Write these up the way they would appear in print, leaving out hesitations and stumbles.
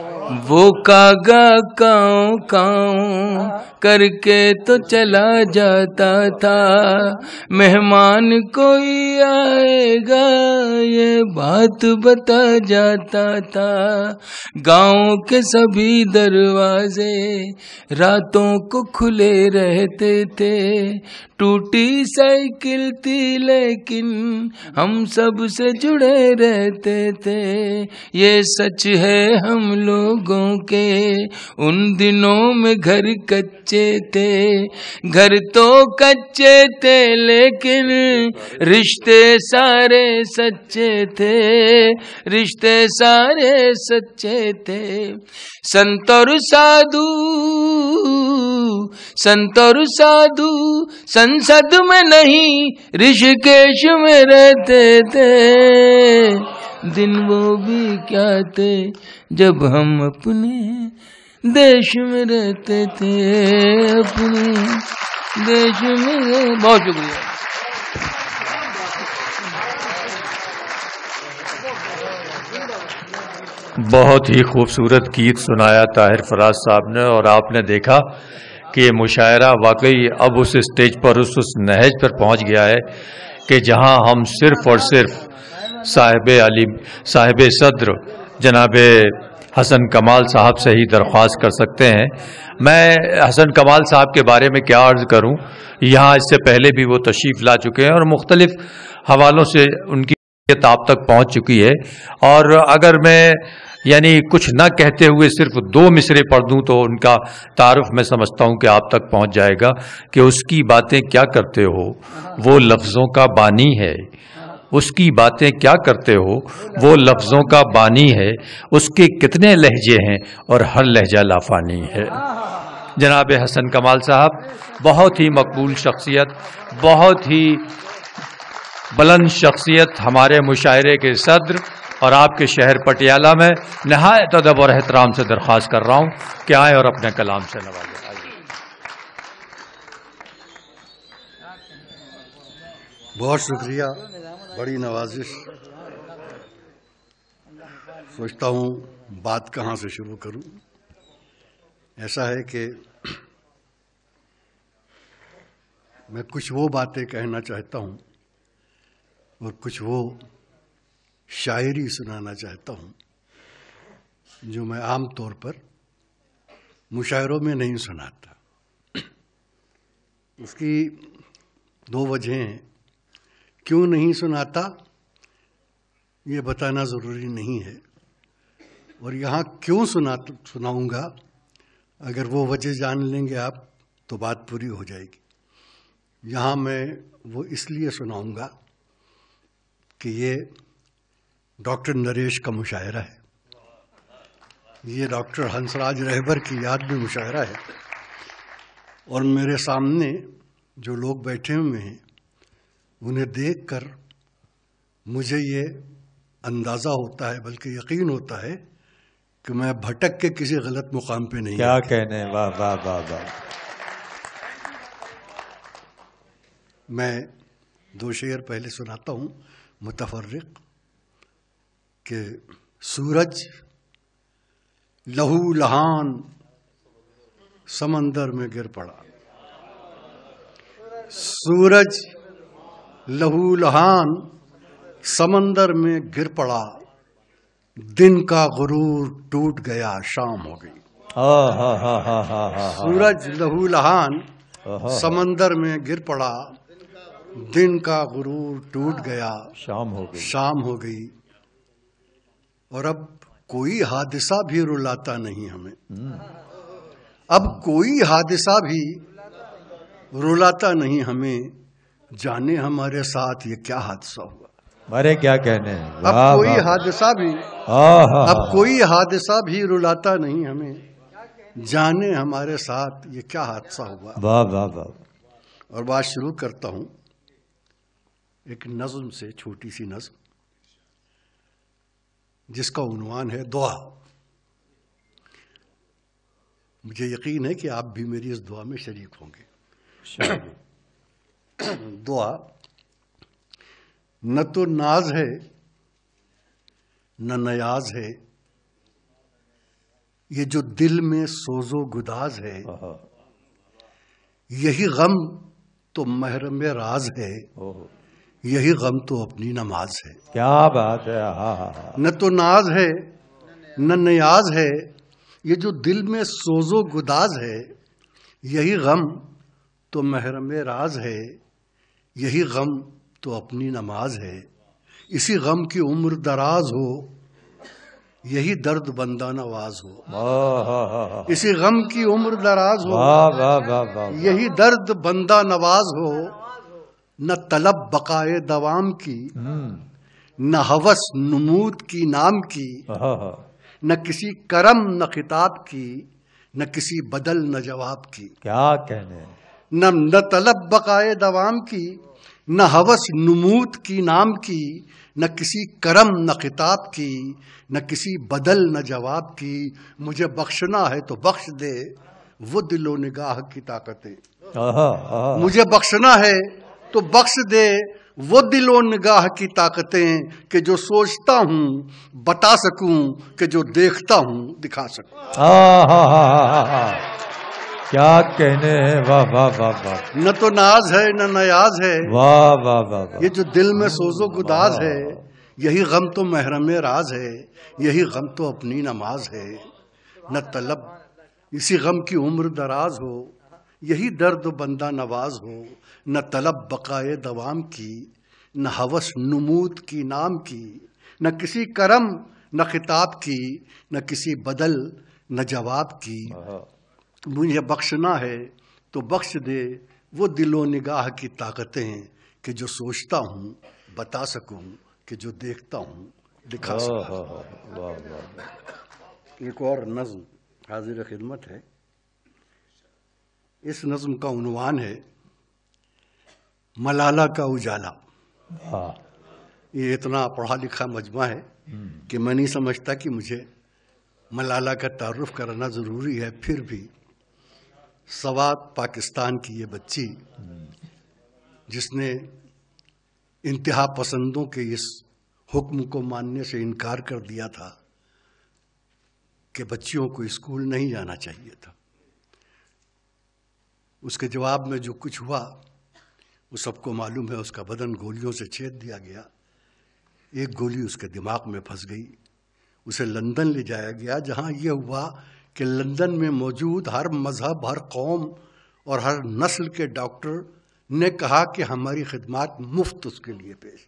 وہ کاغا کاؤں کاؤں کر کے تو چلا جاتا تھا، مہمان کوئی آئے گا یہ بات بتا جاتا تھا۔ گاؤں کے سبھی دروازے راتوں کو کھلے رہتے تھے، ٹوٹی سائیکل تھی لیکن ہم سب سے جڑے رہتے تھے۔ یہ سچ ہے ہم لوگوں کے ان دنوں میں گھر کچے تھے، گھر تو کچے تھے لیکن رشتے سارے سچے تھے، رشتے سارے سچے تھے۔ سنت اور سادھو سنسد میں نہیں رشکیش میں رہتے تھے، دن وہ بھی کیا تھے جب ہم اپنے دیش میں رہتے تھے، اپنے دیش میں۔ بہت شکریہ۔ بہت ہی خوبصورت گیت سنایا طاہر فراز صاحب نے، اور آپ نے دیکھا کہ یہ مشاعرہ واقعی اب اس اسٹیج پر اس نہج پر پہنچ گیا ہے کہ جہاں ہم صرف اور صرف صاحب صدر جناب حسن کمال صاحب سے ہی درخواست کر سکتے ہیں۔ میں حسن کمال صاحب کے بارے میں کیا عرض کروں، یہاں اس سے پہلے بھی وہ تشریف لا چکے ہیں اور مختلف حوالوں سے ان کی آپ تک پہنچ چکی ہے، اور اگر میں کچھ نہ کہتے ہوئے صرف 2 مصرے پڑھ دوں تو ان کا تعارف میں سمجھتا ہوں کہ آپ تک پہنچ جائے گا کہ اس کی باتیں کیا کرتے ہو وہ لفظوں کا بانی ہے، اس کی باتیں کیا کرتے ہو وہ لفظوں کا بانی ہے، اس کے کتنے لہجے ہیں اور ہر لہجہ لافانی ہے۔ جناب حسن کمال صاحب بہت ہی مقبول شخصیت، بہت ہی بلند شخصیت، ہمارے مشاعرے کے صدر، اور آپ کے شہر پٹیالہ میں نہایت ادب اور احترام سے درخواست کر رہا ہوں کہ آئیں اور اپنے کلام سے نوازیں۔ بہت شکریہ، بڑی نوازش۔ سوچتا ہوں بات کہاں سے شروع کروں۔ ایسا ہے کہ میں کچھ وہ باتیں کہنا چاہتا ہوں اور کچھ وہ شاعری سنانا چاہتا ہوں جو میں عام طور پر مشاعروں میں نہیں سناتا۔ اس کی 2 وجہیں ہیں۔ کیوں نہیں سناتا یہ بتانا ضروری نہیں ہے، اور یہاں کیوں سناؤں گا اگر وہ وجہ جان لیں گے آپ تو بات پوری ہو جائے گی۔ یہاں میں وہ اس لیے سناؤں گا کہ یہ ڈاکٹر نریش کا مشاعرہ ہے، یہ ڈاکٹر ہنسراج رہبر کی یاد میں مشاعرہ ہے، اور میرے سامنے جو لوگ بیٹھے ہوئے ہیں انہیں دیکھ کر مجھے یہ اندازہ ہوتا ہے، بلکہ یقین ہوتا ہے کہ میں بھٹک کے کسی غلط مقام پہ نہیں۔ کیا کہنے، واہ واہ واہ واہ۔ میں 2 شعر پہلے سناتا ہوں متفرق، کہ سورج لہو لہان سمندر میں گر پڑا، سورج لہو لہان سمندر میں گر پڑا، دن کا غرور ٹوٹ گیا شام ہو گئی۔ سورج لہو لہان سمندر میں گر پڑا، دن کا غرور ٹوٹ گیا شام ہو گئی۔ اور اب کوئی حادثہ بھی رلاتا نہیں ہمیں، اب کوئی حادثہ بھی رلاتا نہیں ہمیں، جانے ہمارے ساتھ یہ کیا حادثہ ہوا۔ ارے کیا کہنے، اب کوئی حادثہ بھی رلاتا نہیں ہمیں، جانے ہمارے ساتھ یہ کیا حادثہ ہوا۔ واہ واہ واہ۔ اور بات شروع کرتا ہوں ایک نظم سے، چھوٹی سی نظم جس کا عنوان ہے دعا۔ مجھے یقین ہے کہ آپ بھی میری اس دعا میں شریک ہوں گے۔ دعا نہ تو ناز ہے نہ نیاز ہے، یہ جو دل میں سوز و گداز ہے، یہی غم تو محرم راز ہے، یہی غم تو اپنی نماز ہے۔ کیا بات ہے! نہ تو ناز ہے نہ نیاز ہے، یہ جو دل میں سوز و گداز ہے، یہی غم تو محرم راز ہے، یہی غم تو اپنی نماز ہے۔ اسی غم کی عمر دراز ہو، یہی درد بندہ نواز ہو۔ اسی غم کی عمر دراز ہو، یہی درد بندہ نواز ہو۔ نہ طلب بقائے دوام کی، نہ ہوس نمود کی نام کی، نہ کسی کرم نہ خطاب کی، نہ کسی بدل نہ جواب کی۔ کیا کہنے! نہ طلب بقائے دوام کی، نہ ہوس نمود کی نام کی، نہ کسی کرم نہ خطاب کی، نہ کسی بدل نہ جواب کی۔ مجھے بخشنا ہے تو بخش دے وہ دل و نگاہ کی طاقتیں، مجھے بخشنا ہے تو بخش دے وہ دل و نگاہ کی طاقتیں، کہ جو سوچتا ہوں بتا سکوں، کہ جو دیکھتا ہوں دکھا سکوں۔ کیا کہنے ہیں! واہ واہ واہ واہ! نہ تو ناز ہے نہ نیاز ہے، واہ واہ واہ! یہ جو دل میں سوز و گداز ہے، یہی غم تو محرم راز ہے، یہی غم تو اپنی نماز ہے۔ نہ طلب اسی غم کی عمر دراز ہو، یہی درد بندہ نواز ہو۔ نہ طلب بقائے دوام کی، نہ ہوس نمود کی نام کی، نہ کسی کرم نہ خطاب کی، نہ کسی بدل نہ جواب کی۔ مجھے بخشنا ہے تو بخش دے وہ دل و نگاہ کی طاقتیں، کہ جو سوچتا ہوں بتا سکوں، کہ جو دیکھتا ہوں دکھا سکوں۔ ایک اور نظم حاضر خدمت ہے۔ اس نظم کا عنوان ہے ملالہ کا اجالا۔ یہ اتنا پڑھا لکھا مجمع ہے کہ میں نہیں سمجھتا کہ مجھے ملالہ کا تعارف کرانا ضروری ہے، پھر بھی سوات پاکستان کی یہ بچی جس نے انتہا پسندوں کے اس حکم کو ماننے سے انکار کر دیا تھا کہ بچیوں کو اسکول نہیں جانا چاہیے تھا، اس کے جواب میں جو کچھ ہوا وہ سب کو معلوم ہے۔ اس کا بدن گولیوں سے چھید دیا گیا، ایک گولی اس کے دماغ میں پھنس گئی، اسے لندن لے جایا گیا، جہاں یہ ہوا کہ لندن میں موجود ہر مذہب، ہر قوم اور ہر نسل کے ڈاکٹر نے کہا کہ ہماری خدمات مفت اس کے لیے پیش۔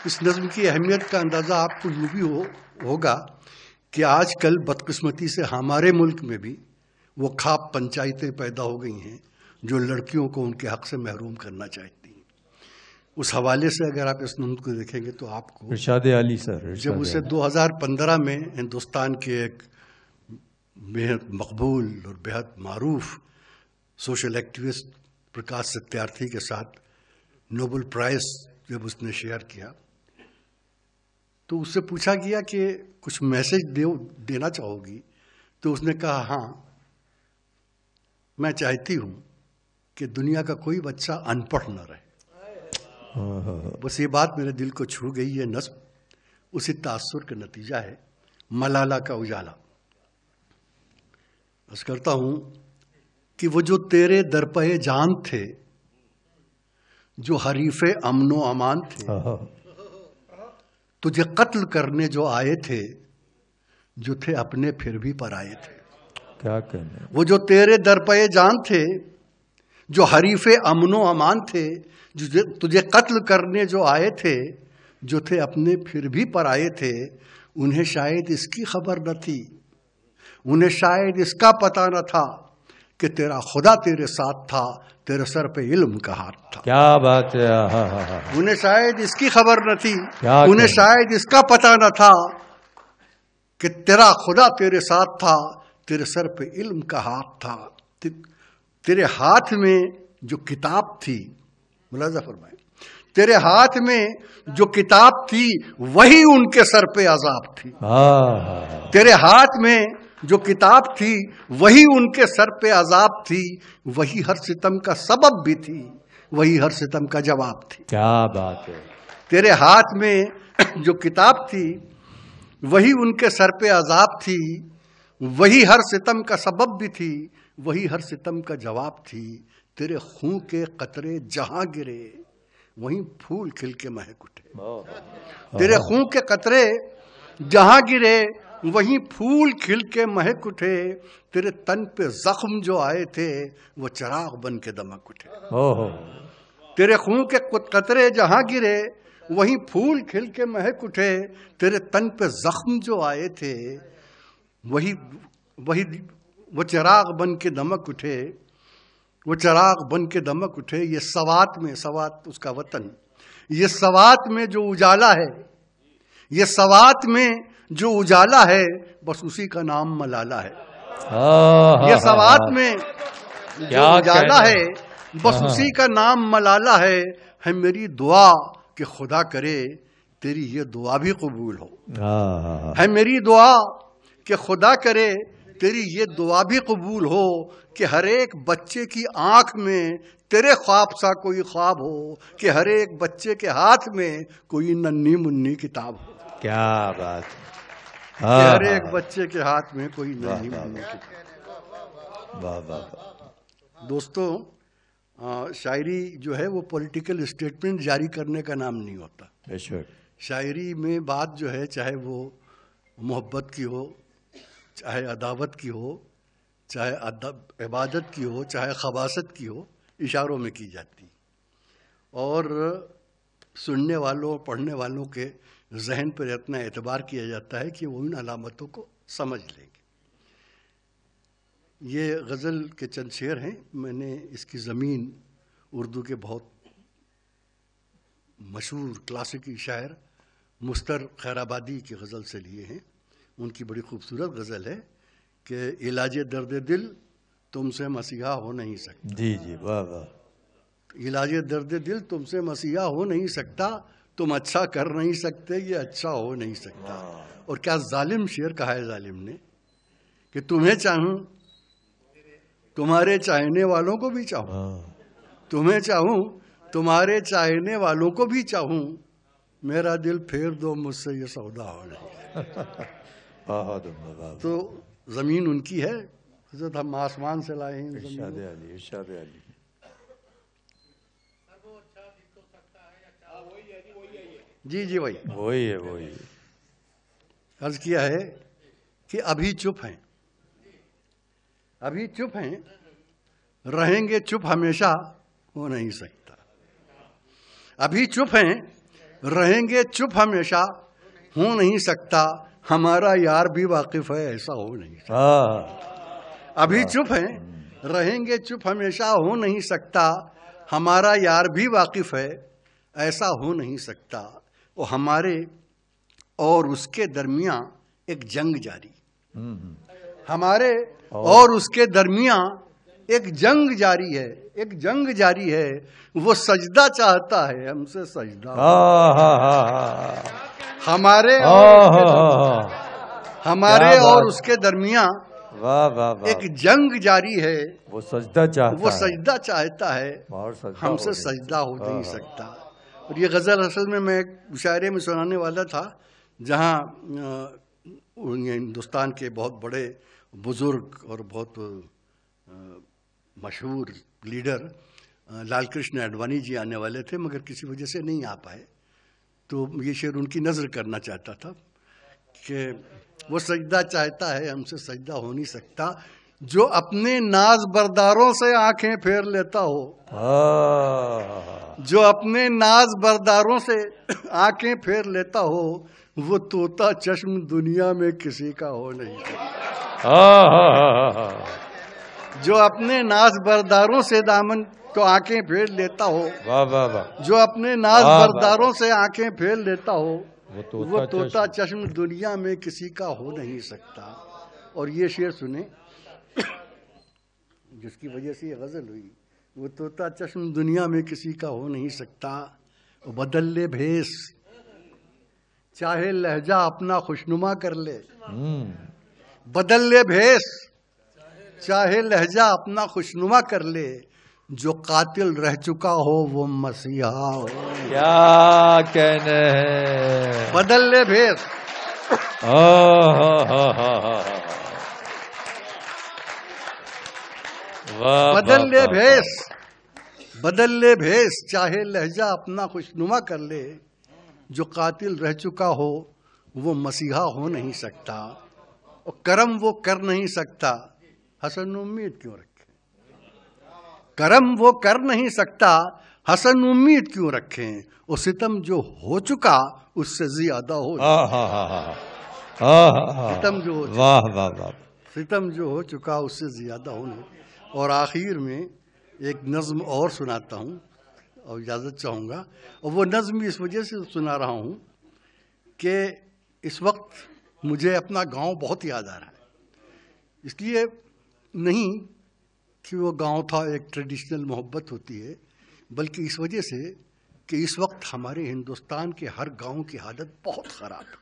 اس نظم کی اہمیت کا اندازہ آپ کو یوں بھی ہوگا کہ آج کل بدقسمتی سے ہمارے ملک میں بھی وہ خواب پنچایتیں پیدا ہو گئی ہیں جو لڑکیوں کو ان کے حق سے محروم کرنا چاہتی ہیں۔ اس حوالے سے اگر آپ اس نظم کو دیکھیں گے تو آپ کو ارشاد علی سر، جب اسے 2015 میں ہندوستان کے ایک بےحد مقبول اور بےحد معروف سوشل ایکٹیوسٹ پرکاش ستیارتھی کے ساتھ نوبل پرائز جب اس نے شیئر کیا تو اس سے پوچھا گیا کہ کچھ میسج دینا چاہو گی؟ تو اس نے کہا ہاں، میں چاہتی ہوں کہ دنیا کا کوئی بچہ ان پڑھ نہ رہے۔ بس یہ بات میرے دل کو چھو گئی۔ یہ نظم اسی تاثر کا نتیجہ ہے، ملالہ کا اجالا۔ بس کرتا ہوں کہ وہ جو تیرے درپے جان تھے، جو حریف امن و امان تھے، تجھے قتل کرنے جو آئے تھے، جو تھے اپنے پھر بھی پرائے تھے۔ کیا کہنے! وہ جو تیرے درپے جان تھے، جو حریف امن و امان تھے، جو تجھے قتل کرنے جو آئے تھے، جو تھے اپنے پھر بھی پرائے تھے، انہیں شاید اس کی خبر نہ تھی، انہیں شاید اس کا پتہ نہ تھا کہ تیرا خدا تیرے ساتھ تھا، تیرے سر پہ علم کا ہاتھ تھا۔ کیا بات ہے! انہیں شاید اس کی خبر نہ تھی، انہیں شاید اس کا پتہ نہ تھا کہ تیرا خدا تیرے ساتھ تھا، تیرے سر پہ علم کا ہاتھ تھا۔ تیرے ہاتھ میں جو کتاب تھی، ملاحظہ فرمائیں، تیرے ہاتھ میں جو کتاب تھی وہی ان کے سر پہ عذاب تھی۔ تیرے ہاتھ میں جو کتاب تھی وہی ان کے سر پہ عذاب تھی، وہی ہر ستم کا سبب بھی تھی، وہی ہر ستم کا جواب تھی۔ کیا بات ہے! تیرے ہاتھ میں جو کتاب تھی وہی ان کے سر پہ عذاب تھی، وہی ہر ستم کا سبب بھی تھی، وہی ہر ستم کا جواب تھی۔ تیرے خون کے قطرے جہاں گرے وہیں پھول کھل کے مہک اٹھے۔ تیرے خون کے قطرے جہاں گرے وہیں پھول کھل کے مہک اٹھے۔ تیرے تن پہ زخم جو آئے تھے وہ چراغ بن کے دمک اٹھے۔ تیرے خون کے قطرے جہاں گرے وہیں پھول کھل کے مہک اٹھے۔ تیرے تن پہ زخم جو آئے تھے وہ چراغ بن کے دمک اٹھے، وہ چراغ بن کے دمک اٹھے۔ یہ سوات میں، سوات اس کا وطن، یہ سوات میں جو اجالا ہے، یہ سوات میں جو اجالا ہے بس اسی کا نام ملالہ ہے۔ یہ سوات میں جو اجالا ہے بس اسی کا نام ملالہ ہے میری دعا کہ خدا کرے تیری یہ دعا بھی قبول ہو، ہے میری دعا کہ خدا کرے تیری یہ دعا بھی قبول ہو، کہ ہر ایک بچے کی آنکھ میں تیرے خواب سا کوئی خواب ہو، کہ ہر ایک بچے کے ہاتھ میں کوئی ننھی منی کتاب ہو۔ کیا بات، کہ ہر ایک بچے کے ہاتھ میں کوئی ننھی منی کتاب۔ واہ واہ۔ دوستو، شاعری جو ہے وہ پولیٹیکل اسٹیٹمنٹ جاری کرنے کا نام نہیں ہوتا۔ بے شک۔ شاعری میں بات جو ہے چاہے وہ محبت کی ہو، چاہے عداوت کی ہو، چاہے عبادت کی ہو، چاہے خباثت کی ہو، اشاروں میں کی جاتی، اور سننے والوں، پڑھنے والوں کے ذہن پر اتنا اعتبار کیا جاتا ہے کہ وہ ان علامتوں کو سمجھ لیں گے۔ یہ غزل کے چند شعر ہیں، میں نے اس کی زمین اردو کے بہت مشہور کلاسیکی شاعر مستر خیر آبادی کی غزل سے لیے ہیں۔ ان کی بڑی خوبصورت غزل ہے کہ علاج درد دل تم سے مسیحا ہو نہیں سکتا۔ جی جی، واہ واہ۔ علاج درد دل تم سے مسیحا ہو نہیں سکتا، تم اچھا کر نہیں سکتے، یہ اچھا ہو نہیں سکتا۔ اور کیا ظالم شعر کہا ہے ظالم نے کہ تمہیں چاہوں تمہارے چاہنے والوں کو بھی چاہوں، تمہیں چاہوں تمہارے چاہنے والوں کو بھی چاہوں، میرا دل پھیر دو مجھ سے یہ سودا ہو نہیں۔ تو زمین ان کی ہے، حضرت ہم آسمان سے لائے ہیں۔ ارشاد علی، ارشاد علی۔ جی جی وہی وہی ہے، وہی۔ عرض کیا ہے کہ ابھی چپ ہیں، ابھی چپ ہیں، رہیں گے چپ ہمیشہ ہو نہیں سکتا۔ ابھی چپ ہیں، رہیں گے چپ ہمیشہ ہو نہیں سکتا، ہمارا یار بھی واقف ہے ایسا ہو نہیں سکتا۔ ابھی چپ ہیں، رہیں گے چپ ہمیشہ ہو نہیں سکتا، ہمارا یار بھی واقف ہے ایسا ہو نہیں سکتا۔ وہ ہمارے اور اس کے درمیان ایک جنگ جاری، ہمارے اور اس کے درمیان ایک جنگ جاری ہے، ایک جنگ جاری ہے۔ وہ سجدہ چاہتا ہے ہم سے سجدہ، ہمارے اور اس کے درمیان ایک جنگ جاری ہے۔ وہ سجدہ چاہتا، وہ سجدہ چاہتا ہے ہم سے سجدہ ہو نہیں سکتا۔ اور یہ غزل اصل میں ایک مشاعرے میں سنانے والا تھا، جہاں ہندوستان کے بہت بڑے بزرگ اور بہت مشہور لیڈر لال کرشن اڈوانی جی آنے والے تھے، مگر کسی وجہ سے نہیں آ پائے۔ تو یہ شعر ان کی نظر کرنا چاہتا تھا کہ وہ سجدہ چاہتا ہے ہم سے سجدہ ہو نہیں سکتا، جو اپنے ناز برداروں سے آنکھیں پھیر لیتا ہو، جو اپنے ناز برداروں سے آنکھیں پھیر لیتا ہو، وہ طوطا چشم دنیا میں کسی کا ہو نہیں سکتا۔ جو اپنے ناز برداروں سے دامن تو آنکھیں پھیر لیتا ہو، جو اپنے ناز برداروں سے آنکھیں پھیر لیتا ہو، وہ طوطا چشم دنیا میں کسی کا ہو نہیں سکتا۔ اور یہ شعر سنیں جس کی وجہ سے یہ غزل ہوئی، وہ طوطا چشم دنیا میں کسی کا ہو نہیں سکتا، بدل لے بھیس چاہے لہجہ اپنا خوشنما کر لے، بدل لے بھیس چاہے لہجہ اپنا خوشنما کر لے، جو قاتل رہ چکا ہو وہ مسیحا ہو۔ کیا کہنے ہے، بدل لے بھیس بدل لے بھیس چاہے لہجہ اپنا خوشنما کر لے، جو قاتل رہ چکا ہو وہ مسیحا ہو نہیں سکتا، اور کرم وہ کر نہیں سکتا، حسن امید کیوں رکھے؟ کرم وہ کر نہیں سکتا، حسن امید کیوں رکھیں؟ اور ستم جو ہو چکا اس سے زیادہ ہو ستم جو ہو چکا اس سے زیادہ ہو نہیں۔ اور آخر میں ایک نظم اور سناتا ہوں اور اجازت چاہوں گا، اور وہ نظم اس وجہ سے سنا رہا ہوں کہ اس وقت مجھے اپنا گاؤں بہت یاد آ رہا ہے، اس لیے نہیں کہ وہ گاؤں تھا ایک ٹریڈیشنل محبت ہوتی ہے، بلکہ اس وجہ سے کہ اس وقت ہمارے ہندوستان کے ہر گاؤں کی حالت بہت خراب ہے،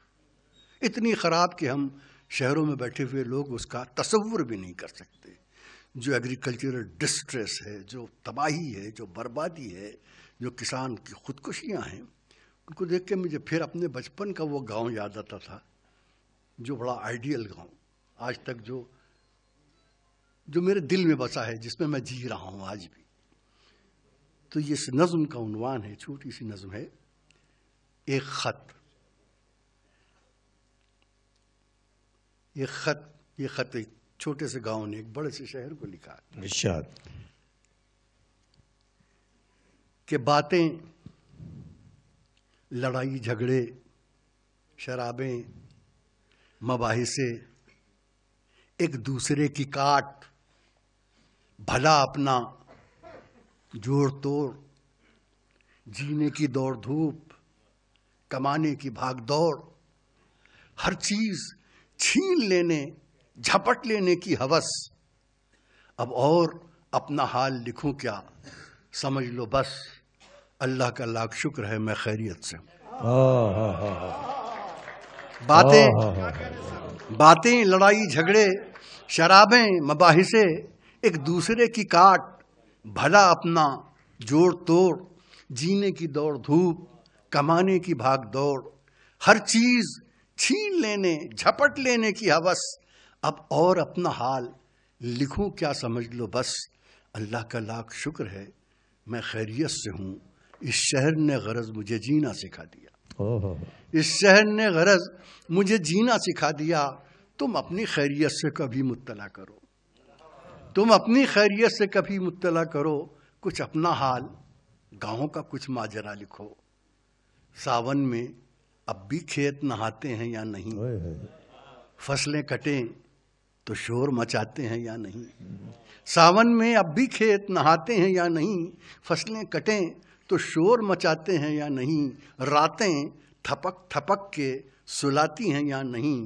اتنی خراب کہ ہم شہروں میں بیٹھے ہوئے لوگ اس کا تصور بھی نہیں کر سکتے۔ جو ایگریکلچرل ڈسٹریس ہے، جو تباہی ہے، جو بربادی ہے، جو کسان کی خودکشیاں ہیں، ان کو دیکھ کے مجھے پھر اپنے بچپن کا وہ گاؤں یاد آتا تھا، جو بڑا آئیڈیل گاؤں آج تک جو میرے دل میں بسا ہے، جس میں میں جی رہا ہوں آج بھی۔ تو یہ اس نظم کا عنوان ہے، چھوٹی سی نظم ہے، ایک خط۔ یہ خط ایک چھوٹے سے گاؤں نے ایک بڑے سے شہر کو لکھا ارشاد کہ باتیں، لڑائی جھگڑے، شرابیں، مباحثے، ایک دوسرے کی کاٹ، بھلا اپنا جوڑ توڑ، جینے کی دوڑ دھوپ، کمانے کی بھاگ دوڑ، ہر چیز چھین لینے، جھپٹ لینے کی ہوس، اب اور اپنا حال لکھوں کیا، سمجھ لو بس اللہ کا لاکھ شکر ہے میں خیریت سے ہوں۔ باتیں، لڑائی جھگڑے، شرابیں، مباحثے، ایک دوسرے کی کاٹ، بھلا اپنا جوڑ توڑ، جینے کی دوڑ دھوپ، کمانے کی بھاگ دوڑ، ہر چیز چھین لینے، جھپٹ لینے کی ہوس، اب اور اپنا حال لکھوں کیا، سمجھ لو بس اللہ کا لاکھ شکر ہے میں خیریت سے ہوں۔ اس شہر نے غرض مجھے جینا سکھا دیا، اس شہر نے غرض مجھے جینا سکھا دیا، تم اپنی خیریت سے کبھی مطلع کرو، تم اپنی خیریت سے کبھی مطلع کرو، کچھ اپنا حال گاؤں کا کچھ ماجرا لکھو، ساون میں اب بھی کھیت نہاتے ہیں یا نہیں، فصلیں کٹیں تو شور مچاتے ہیں یا نہیں، ساون میں اب بھی کھیت نہاتے ہیں یا نہیں، فصلیں کٹیں تو شور مچاتے ہیں یا نہیں، راتیں تھپک تھپک کے سلاتی ہیں یا نہیں،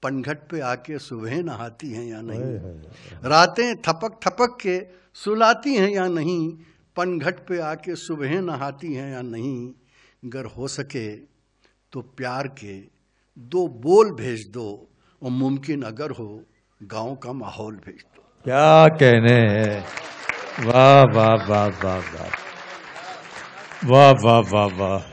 پنگھٹ پہ آ کے صبح نہاتی ہیں یا نہیں، راتیں تھپک تھپک کے سلاتی ہیں یا نہیں، پنگھٹ پہ آ کے صبح نہاتی ہیں یا نہیں، گر ہو سکے تو پیار کے 2 بول بھیج دو، اور ممکن اگر ہو گاؤں کا ماحول بھیج دو۔ کیا کہنے ہیں، واہ واہ واہ واہ واہ واہ واہ واہ واہ۔